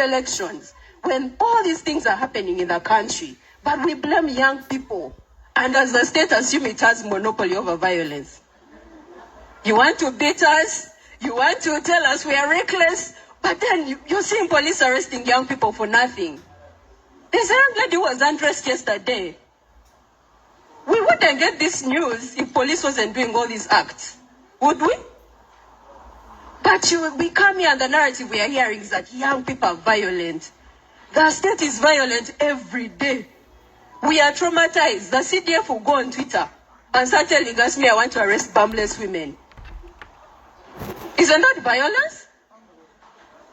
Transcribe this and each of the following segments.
elections, when all these things are happening in the country, but we blame young people, and as the state assume it has monopoly over violence. You want to beat us, you want to tell us we are reckless, but then you're seeing police arresting young people for nothing. There's a young lady who was undressed yesterday. We wouldn't get this news if police wasn't doing all these acts, would we? But we come here and the narrative we are hearing is that young people are violent. The state is violent every day. We are traumatized. The CDF will go on Twitter and start telling us, I want to arrest bumless women. Isn't that violence?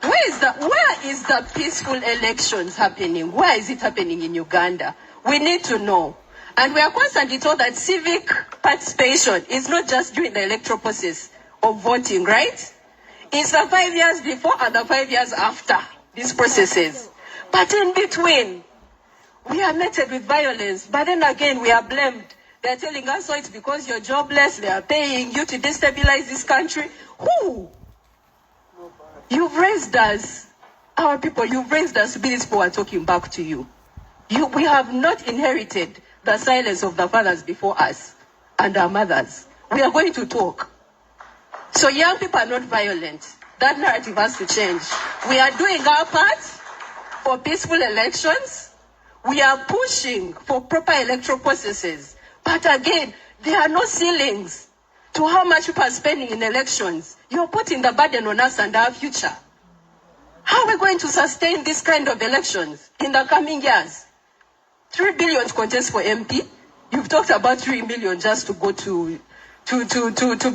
Where is the peaceful elections happening? Where is it happening in Uganda? We need to know. And we are constantly told that civic participation is not just during the electoral process of voting, right? It's the 5 years before and the 5 years after these processes. But in between, we are meted with violence. But then again, we are blamed. They're telling us, oh, it's because you're jobless. They are paying you to destabilize this country. Who? You've raised us, our people, you've raised us to be these people who are talking back to you. We have not inherited the silence of the fathers before us and our mothers. We are going to talk. So young people are not violent. That narrative has to change. We are doing our part for peaceful elections. We are pushing for proper electoral processes. But again, there are no ceilings to how much people are spending in elections. You're putting the burden on us and our future. How are we going to sustain this kind of elections in the coming years? 3 billion to contest for MP. You've talked about 3 million just to go to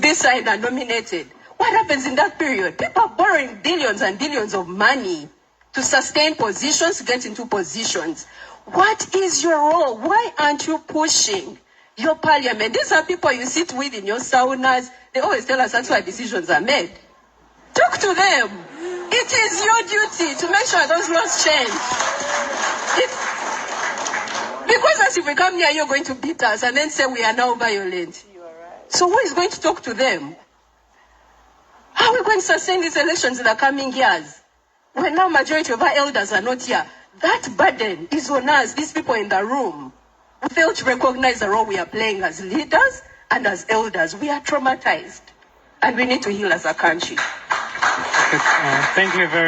be signed and nominated. What happens in that period? People are borrowing billions and billions of money to sustain positions, to get into positions. What is your role? Why aren't you pushing your parliament? These are people you sit with in your saunas. They always tell us that's why decisions are made. Talk to them. It is your duty to make sure those laws change. Because as if we come here, you're going to beat us and then say we are now violent. You are right. So who is going to talk to them? How are we going to sustain these elections in the coming years? When now majority of our elders are not here. That burden is on us, these people in the room. We fail to recognize the role we are playing as leaders and as elders. We are traumatized. And we need to heal as a country. Thank you very